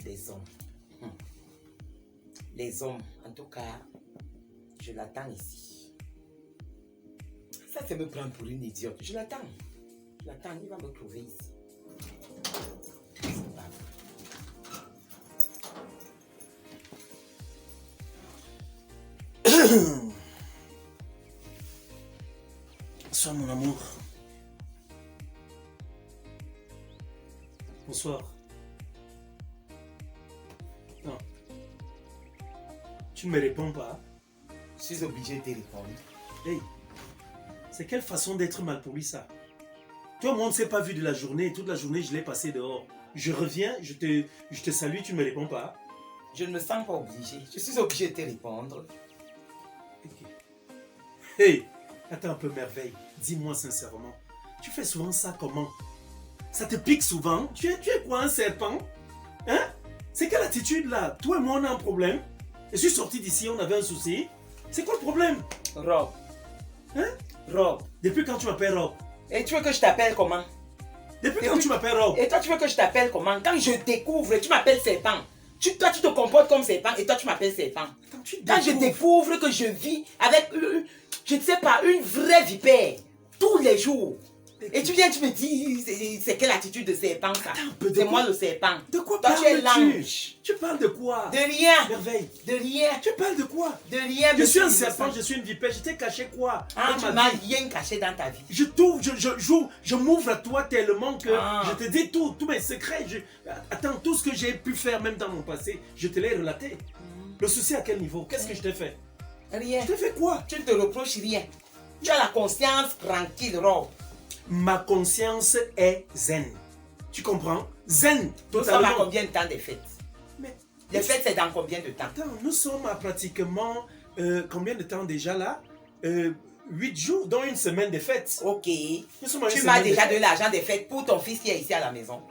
Les hommes. Les hommes, en tout cas, je l'attends ici. Ça, c'est me prendre pour une idiote. Je l'attends. Je l'attends, il va me trouver ici. C'est pas vrai. Bonsoir mon amour. Bonsoir. Non. Tu ne me réponds pas. Je suis obligé de te répondre. Hey, c'est quelle façon d'être mal poli ça? Toi, moi, on ne s'est pas vu de la journée. Toute la journée, je l'ai passé dehors. Je reviens, je te salue, tu ne me réponds pas. Je ne me sens pas obligé. Je suis obligé de te répondre. Okay. Hey, attends un peu, merveille. Dis-moi sincèrement, tu fais souvent ça comment? Ça te pique souvent? Tu es quoi, un serpent? Hein? C'est quelle attitude là? Toi et moi, on a un problème. Je suis sorti d'ici, on avait un souci. C'est quoi le problème? Rob. Hein? Rob. Depuis quand tu m'appelles Rob? Et tu veux que je t'appelle comment? Depuis quand tu m'appelles Rob? Et toi, tu veux que je t'appelle comment? Quand je découvre, tu m'appelles serpent. Toi, tu te comportes comme serpent et toi, tu m'appelles serpent. Quand je découvre que je vis avec, je ne sais pas, une vraie vipère, tous les jours. Et tu viens, tu me dis, c'est quelle attitude de serpent ça? C'est moi le serpent. De quoi toi, tu es parles-tu? l'ange. Tu parles de quoi? De rien. Merveille. De rien. Tu parles de quoi? De rien. Je suis un serpent, je suis une vipère. Je t'ai caché quoi? Ah, tu m'as rien caché dans ta vie. Je t'ouvre, je m'ouvre à toi tellement que je te dis tous mes secrets. Attends, tout ce que j'ai pu faire même dans mon passé, je te l'ai relaté. Le souci à quel niveau? Qu'est-ce que je t'ai fait? Rien. Je t'ai fait quoi? Tu ne te reproches rien. Tu as la conscience tranquille, Rob. Ma conscience est zen. Tu comprends? Zen, totalement. Nous sommes à combien de temps des fêtes? Mais les fêtes, c'est dans combien de temps? Attends, nous sommes à pratiquement combien de temps déjà là? 8 jours, dont une semaine des fêtes. Ok. Tu m'as déjà donné l'argent des fêtes pour ton fils qui est ici à la maison.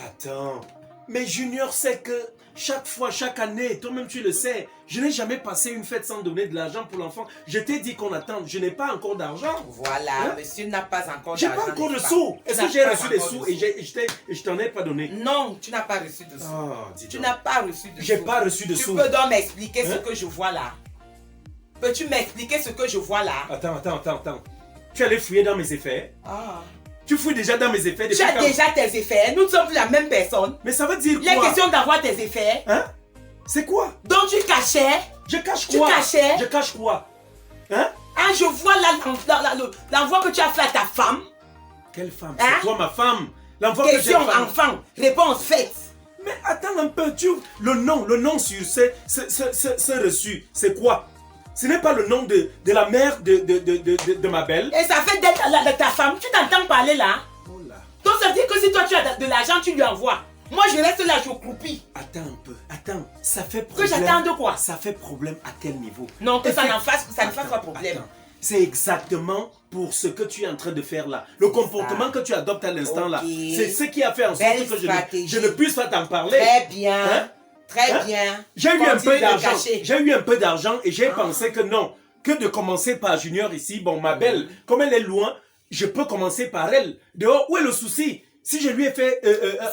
Attends. Mais Junior sait que chaque fois, chaque année, toi-même tu le sais, je n'ai jamais passé une fête sans donner de l'argent pour l'enfant. Je t'ai dit qu'on attend, je n'ai pas encore d'argent. Voilà, monsieur n'a pas encore d'argent. J'ai pas encore de sous. Est-ce que j'ai reçu des sous et je t'en ai pas donné? Non, tu n'as pas reçu de sous. Oh, tu n'as pas reçu de sous. J'ai pas reçu de sous. Tu peux donc m'expliquer ce que je vois là? Peux-tu m'expliquer ce que je vois là? Attends. Tu allais fouiller dans mes effets? Tu fouilles déjà dans mes effets depuis Tu as déjà tes effets. Nous ne sommes plus la même personne. Mais ça veut dire quoi? Il est question d'avoir tes effets. Hein? C'est quoi? Donc tu cachais? Je cache quoi? Tu cachais? Je cache quoi? Hein? Ah, je vois là l'envoi que tu as fait à ta femme. Quelle femme? C'est toi ma femme. L'envoi que j'ai fait. Question enfant. Réponse faite. Mais attends un peu. Le nom sur ce reçu, c'est quoi? Ce n'est pas le nom de la mère de ma belle. Et ça fait d'être de ta femme. Tu t'entends parler là? Oh là. Donc ça veut dire que si toi tu as de l'argent, tu lui envoies. Moi je reste là, je croupis. Attends un peu. Attends. Ça fait problème. Que j'attends de quoi? Ça fait problème à quel niveau? Non, que ça ne fasse pas problème. Attends. C'est exactement pour ce que tu es en train de faire là. Le comportement que tu adoptes à l'instant là. C'est ce qui a fait en sorte que je ne puisse pas t'en parler. Très bien. Hein? Très bien. J'ai eu un peu d'argent. J'ai eu un peu d'argent et j'ai pensé que non. Que de commencer par Junior ici. Bon, ma belle, comme elle est loin, je peux commencer par elle. Dehors, où est le souci? Si je lui ai fait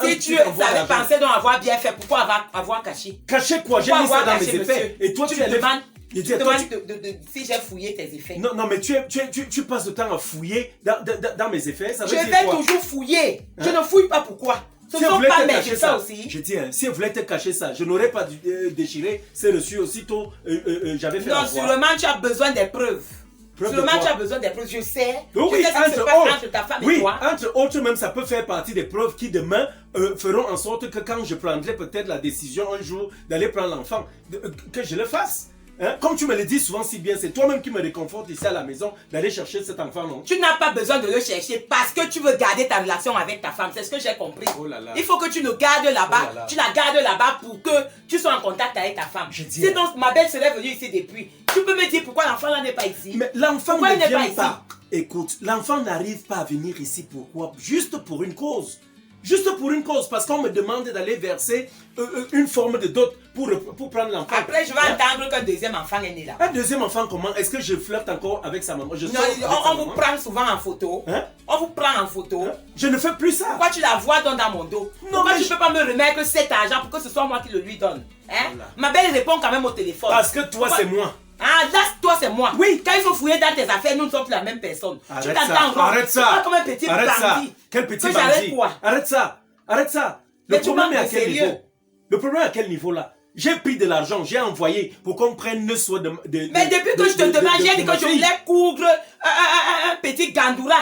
si tu avais pensé d'en avoir bien fait, pourquoi avoir caché? Caché quoi? J'ai mis ça dans mes effets. Et toi, tu me demandes si j'ai fouillé tes effets. Non, mais tu passes le temps à fouiller dans mes effets. Ça veut dire quoi? Je vais toujours fouiller. Je ne fouille pas, pourquoi? Ce ne sont pas mes effets aussi. Je dis, si elle voulait te cacher ça, je n'aurais pas déchiré ces reçus aussitôt. J'avais fait non, sûrement tu as besoin des preuves. Sûrement tu as besoin des preuves, je sais. Oui, entre ta femme et toi. Entre autres, même ça peut faire partie des preuves qui demain feront en sorte que quand je prendrai peut-être la décision un jour d'aller prendre l'enfant, que je le fasse. Hein? Comme tu me le dis souvent si bien, c'est toi-même qui me réconforte ici à la maison d'aller chercher cet enfant, non? Tu n'as pas besoin de le chercher parce que tu veux garder ta relation avec ta femme. C'est ce que j'ai compris. Oh là là. Il faut que tu le gardes là-bas. Oh là là. Tu la gardes là-bas pour que tu sois en contact avec ta femme. Sinon, ma belle serait venue ici depuis. Tu peux me dire pourquoi l'enfant là n'est pas ici? Mais l'enfant ne vient pas. Écoute, l'enfant n'arrive pas à venir ici. Pourquoi? Juste pour une cause. Juste pour une cause, parce qu'on me demande d'aller verser une forme de dot pour prendre l'enfant. Après, je vais entendre qu'un deuxième enfant est né là. Un deuxième enfant, comment? Est-ce que je flirte encore avec sa maman? Non, on vous prend souvent en photo. Hein? On vous prend en photo. Hein? Je ne fais plus ça. Pourquoi tu la vois dans mon dos? Non, Pourquoi mais tu ne peux pas me remettre cet argent pour que ce soit moi qui le lui donne? Hein? Voilà. Ma belle répond quand même au téléphone. Parce que toi, c'est moi. Ah, là, toi, c'est moi. Oui. Quand il faut fouiller dans tes affaires, nous ne sommes plus la même personne. Arrête tu ça. t'entends encore. Arrête ça. Pas comme un petit Arrête ça. bandit. Quel petit Que j'arrête bandit? quoi? Arrête ça. Arrête ça. Le Mais tu problème est à manques de quel sérieux. niveau? Le problème est à quel niveau là? J'ai pris de l'argent, j'ai envoyé pour qu'on prenne le soin de. Mais depuis que je te demande, j'ai dit que je voulais coudre un petit gandoura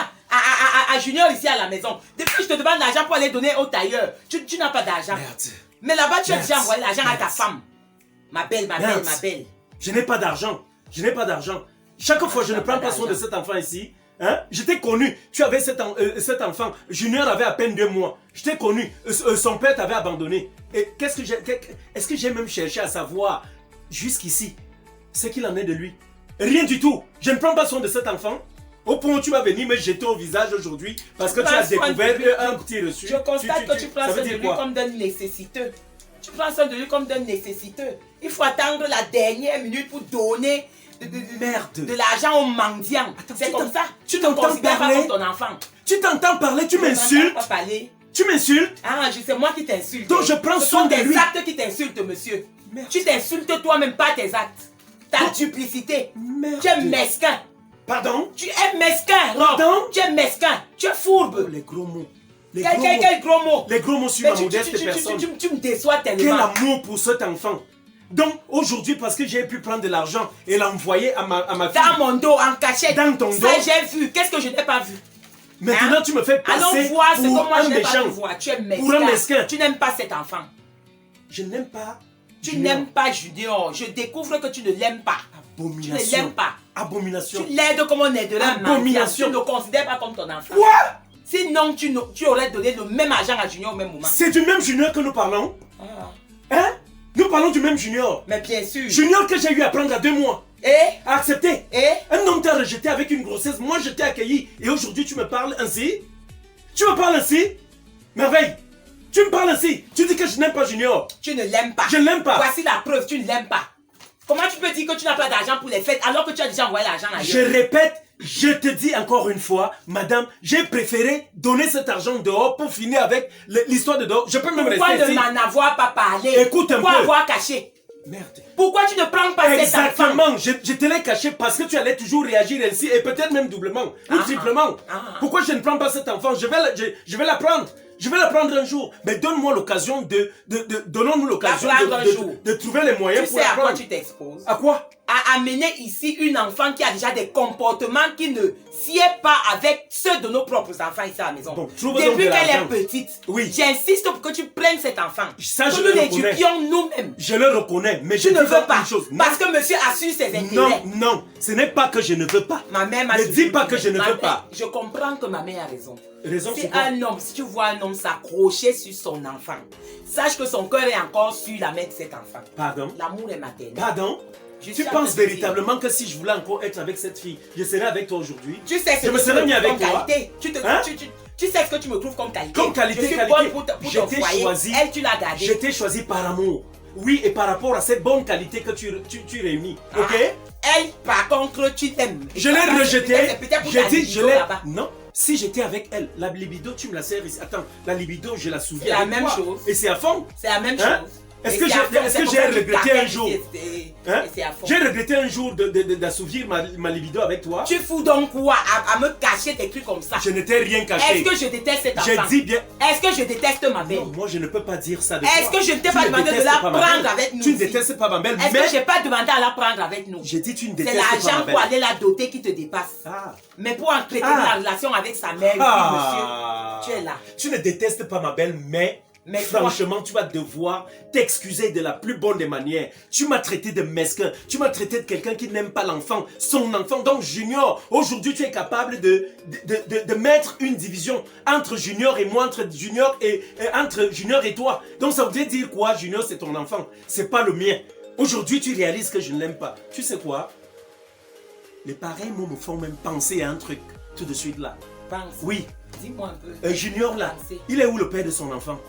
à Junior ici à la maison. Depuis que je te demande l'argent pour aller donner au tailleur, tu n'as pas d'argent. Merde. Mais là-bas, tu as Merde. déjà envoyé l'argent à ta Merde. femme. Ma belle, ma Merde. belle, ma belle. Je n'ai pas d'argent. Je n'ai pas d'argent. Chaque fois, je ne prends pas soin de cet enfant ici. Hein? Je t'ai connu. Tu avais cet enfant. Junior avait à peine 2 mois. Je t'ai connu. Son père t'avait abandonné. Et qu'est-ce que j'ai... Est-ce que j'ai même cherché à savoir jusqu'ici ce qu'il en est de lui? Rien du tout. Je ne prends pas soin de cet enfant. Au point où tu vas venir me jeter au visage aujourd'hui parce que tu as découvert un petit reçu. Je constate que tu prends ça soin veut de dire lui quoi? comme d'un nécessiteux. Tu prends soin de lui comme d'un nécessiteux. Il faut attendre la dernière minute pour donner Merde. de l'argent aux mendiants. C'est tu comme ça. tu Tu t'entends ne considères pas parler? comme ton enfant. Tu t'entends parler, tu Tu n'entends m'insultes. pas parler. Tu m'insultes. Ah, c'est moi qui t'insulte. Donc je prends Ce soin sont de tes lui. actes qui t'insultent, monsieur. Merde. Tu t'insultes toi-même, pas tes actes. Ta Donc- duplicité. Merde. Tu es mesquin. Pardon? Tu es mesquin, Rob. Pardon? Tu es mesquin. Tu es Oh, fourbe. les gros mots. Les Quel, gros quel, mots. quel gros mot. Les gros mots sur Mais ma modeste personne. tu me déçois Quel tellement. amour pour cet enfant. Donc aujourd'hui, parce que j'ai pu prendre de l'argent et l'envoyer à ma fille. Dans mon dos, en cachette. Dans ton dos. Ça, j'ai vu. Qu'est-ce que je n'ai pas vu? Maintenant, Hein? tu me fais Allons passer voir ce que pour moi un je n'ai pas méchant. vu voir. Tu es mesquin. Pour un mesquin. Tu n'aimes pas cet enfant. Je n'aime pas. Tu Junior. n'aimes pas Junior. Je découvre que tu ne l'aimes pas. Tu ne Abomination. l'aimes pas. Abomination. Tu l'aides comme on aiderait un Abomination. mendiant. Tu ne le considères pas comme ton enfant. Quoi? Sinon, tu aurais donné le même argent à Junior au même moment. C'est du même Junior que nous parlons? Ah. Hein? Nous parlons du même Junior. Mais bien sûr. Junior que j'ai eu à prendre à 2 mois. Et Accepté. Et Un homme t'a rejeté avec une grossesse. Moi, je t'ai accueilli. Et aujourd'hui, tu me parles ainsi? Tu me parles ainsi? Merveille. Tu me parles ainsi. Tu dis que je n'aime pas Junior. tu ne l'aimes pas. Je ne l'aime pas. Voici la preuve, tu ne l'aimes pas. Comment tu peux dire que tu n'as pas d'argent pour les fêtes alors que tu as déjà envoyé l'argent ailleurs? Je répète, je te dis encore une fois, madame, j'ai préféré donner cet argent dehors pour finir avec l'histoire de dehors. Je peux même Pourquoi rester ne ici. m'en avoir pas parlé? Écoute un Pourquoi peu. avoir caché? Merde. Pourquoi tu ne prends pas cet enfant? Exactement, je te l'ai caché parce que tu allais toujours réagir ainsi et peut-être même doublement ou Ah. triplement. Ah. Pourquoi je ne prends pas cet enfant? Je vais la prendre. Je vais la prendre un jour. Mais donne-moi l'occasion donnons-nous l'occasion La prendre un jour. de trouver les moyens Tu pour sais la à quoi prendre. tu t'exposes? À quoi? À amener ici une enfant qui a déjà des comportements qui ne sied pas avec ceux de nos propres enfants ici à la maison. Donc, trouve donc Depuis de qu'elle l'argent. est petite, Oui. j'insiste pour que tu prennes cet enfant. Ça, que je nous le reconnais. l'éduquions nous-mêmes. Je le reconnais, mais je Tu ne dis veux donc pas une chose. Non. parce que monsieur assure ses intérêts. Non, non, ce n'est pas que je ne veux pas. Ma mère m'a Ne toujours dis pas dit, que je ne ma veux mère- pas. Je comprends que ma mère a raison. Raison Si c'est quoi? un homme, si tu vois un homme s'accrocher sur son enfant, sache que son cœur est encore sur la main de cet enfant. Pardon? L'amour est maternel. Pardon? Je Tu suis en penses train de te dire. véritablement que si je voulais encore être avec cette fille, je serais avec toi aujourd'hui? Tu sais ce Je que me tu serais mis trouves avec comme toi. qualité. Hein? Tu sais ce que tu me trouves comme qualité. Comme qualité, je suis qualité. bonne pour Je ton t'ai foyer. choisi. Elle, tu l'as gardée. Je t'ai choisi par amour. Oui, et par rapport à cette bonne qualité que tu réunis. Ah. Ok? Elle, par contre, tu t'aimes. Et Je ça, l'ai c'est rejetée. peut-être pour J'ai ta dit, libido je l'ai. là-bas. Non. Si j'étais avec elle, la libido, tu me la sers ici. Attends, la libido, je la souviens. C'est la avec même toi. chose. Et c'est à fond. C'est la même Hein? chose. Est-ce Et que c'est j'ai- à fond, est-ce c'est que pour j'ai ça que tu regretté t'appelles un jour? ici, Hein? et c'est à fond. J'ai regretté un jour d'assouvir ma libido avec toi. Tu fous donc quoi à me cacher des trucs comme ça? Je ne t'ai rien caché. Est-ce que je déteste cet J'ai enfant? dit bien. Est-ce que je déteste ma belle? Non, moi je ne peux pas dire ça de Est-ce toi. que je ne t'ai Tu pas ne demandé de détestes la pas ma prendre belle. avec nous Tu ne aussi? détestes pas ma belle, Est-ce mais que j'ai pas demandé à la prendre avec nous? j'ai dit tu ne C'est détestes pas ma l'argent belle. pour aller la doter qui te dépasse. Ah. Mais pour entretenir Ah. la relation avec sa mère, oui, Ah. monsieur, tu es là. Tu ne détestes pas ma belle, mais toi- franchement, tu vas devoir t'excuser de la plus bonne des manières. Tu m'as traité de mesquin. Tu m'as traité de quelqu'un qui n'aime pas l'enfant, son enfant. Donc, Junior, aujourd'hui, tu es capable de mettre une division entre Junior et moi, entre Junior et toi. Donc, ça veut dire quoi? Junior, c'est ton enfant. C'est pas le mien. Aujourd'hui, tu réalises que je ne l'aime pas. Tu sais quoi? Les pareils mots me font même penser à un truc tout de suite là. Pense. Oui, Dis-moi un peu. Junior là, Pensez. il est où le père de son enfant?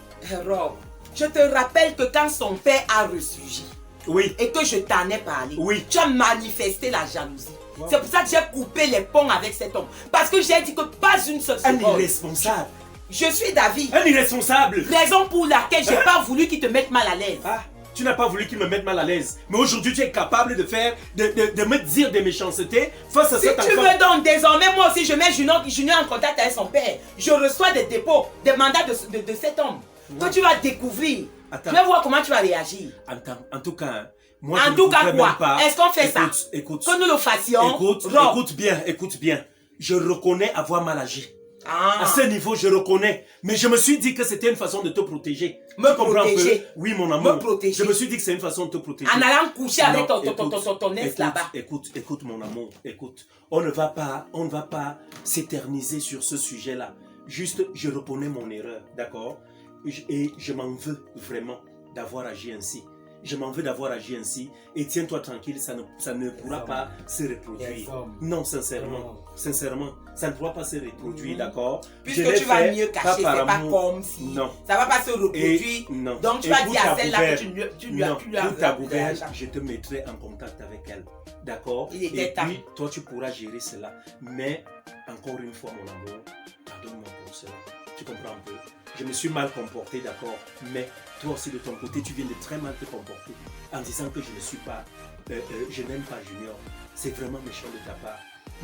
Rob, je te rappelle que quand son père a ressurgi Oui. et que je t'en ai parlé, Oui. tu as manifesté la jalousie. Wow. C'est pour ça que j'ai coupé les ponts avec cet homme. Parce que j'ai dit que pas une seule Un seconde. irresponsable. Je suis David. Un irresponsable. Raison pour laquelle j'ai pas voulu qu'il te mette mal à l'aise. Ah, tu n'as pas voulu qu'il me mette mal à l'aise. Mais aujourd'hui, tu es capable de faire, de me dire des méchancetés face à Si cet tu enfant. veux donc, désormais, moi aussi, je mets Junior en contact avec son père. Je reçois des dépôts, des mandats de cet homme. Ouais. Que tu vas découvrir. Attends. Tu vas voir comment tu vas réagir. Attends, en tout cas, moi En je ne tout cas, voudrais quoi? même pas. Est-ce qu'on fait ça? Écoute, Que nous le fassions. écoute, Rob. écoute bien. Je reconnais avoir mal agi. Ah. À ce niveau, je reconnais. Mais je me suis dit que c'était une façon de te protéger. Me Tu comprends un peu? protéger. Oui, mon amour. Me protéger. Je me suis dit que c'est une façon de te protéger. En allant coucher avec Non, ton ex là-bas. Écoute, mon amour, écoute. On ne va pas s'éterniser sur ce sujet-là. Juste, je reconnais mon erreur, d'accord? Et je m'en veux vraiment d'avoir agi ainsi. Je m'en veux d'avoir agi ainsi. Et tiens-toi tranquille, ça ne pourra pas se reproduire. Non, sincèrement, ça ne pourra pas se reproduire, d'accord? Puisque tu vas mieux cacher, c'est pas comme si non. ça va pas se reproduire. Non. Donc tu vas dire à celle-là que tu lui as non, plus pour ta gouverne, je te mettrai en contact avec elle. D'accord? Il était temps. Puis, toi, tu pourras gérer cela. Mais, encore une fois, mon amour, pardonne-moi pour cela. Tu comprends un peu? Je me suis mal comporté, d'accord? Mais toi aussi, de ton côté, tu viens de très mal te comporter en disant que je ne suis pas, je n'aime pas Junior. C'est vraiment méchant de ta part.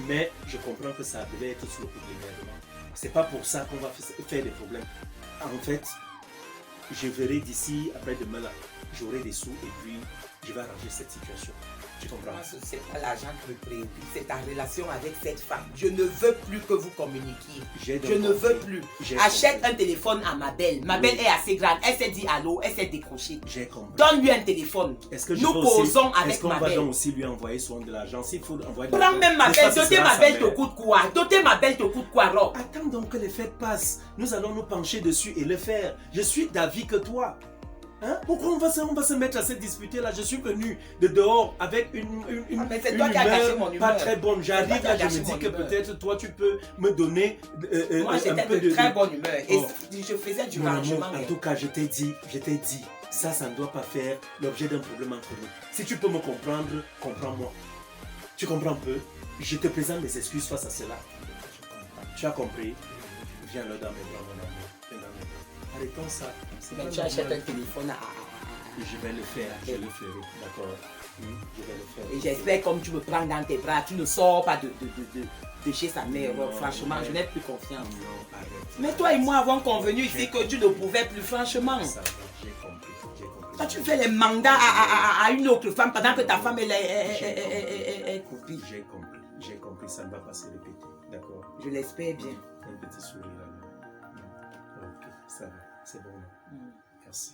Mais je comprends que ça devait être sous le coup de l'énervement. C'est pas pour ça qu'on va faire des problèmes. En fait, je verrai d'ici après demain là, j'aurai des sous et puis je vais arranger cette situation. Tu comprends? C'est pas l'argent qui me préoccupe, c'est ta relation avec cette femme. Je ne veux plus que vous communiquiez. Je ne veux plus. Achète un téléphone à ma belle. Ma belle est assez grande. Elle s'est dit allô, elle s'est décrochée. J'ai compris. Donne-lui un téléphone. Nous posons avec ma belle. Est-ce qu'on va donc aussi lui envoyer souvent de l'argent? S'il faut envoyer de l'argent. Prends même ma belle. Doter ma belle te mère. coûte quoi? Doter ma belle te coûte quoi, Rob? Attends donc que les fêtes passent. Nous allons nous pencher dessus et le faire. Je suis d'avis que toi. Hein? Pourquoi on va se mettre à se disputer là? Je suis venu de dehors avec une humeur pas très bonne. J'arrive là, je me dis que peut-être toi tu peux me donner moi j'étais de très bonne humeur et je faisais du rangement. En tout cas, je t'ai dit, ça ne doit pas faire l'objet d'un problème entre nous. Si tu peux me comprendre, comprends-moi. Tu comprends un peu? Je te présente mes excuses face à cela. Tu as compris? Viens là dans mes bras, mon amour. Viens dans mes bras. Arrêtons ça. Mais tu achètes un téléphone à... Je vais le faire, je le ferai, d'accord? Je vais le faire. Et j'espère comme tu me prends dans tes bras, tu ne sors pas de chez sa mère. Non, franchement, je n'ai plus confiance. Non, arrête. Mais toi et moi avons convenu ici que tu ne pouvais plus, franchement. Ça va, j'ai compris. Toi, tu fais les mandats à une autre femme pendant que ta femme est coupée. J'ai compris, ça ne va pas se répéter, d'accord? Je l'espère bien. Un petit sourire là. Ok, ça va, c'est bon. Merci.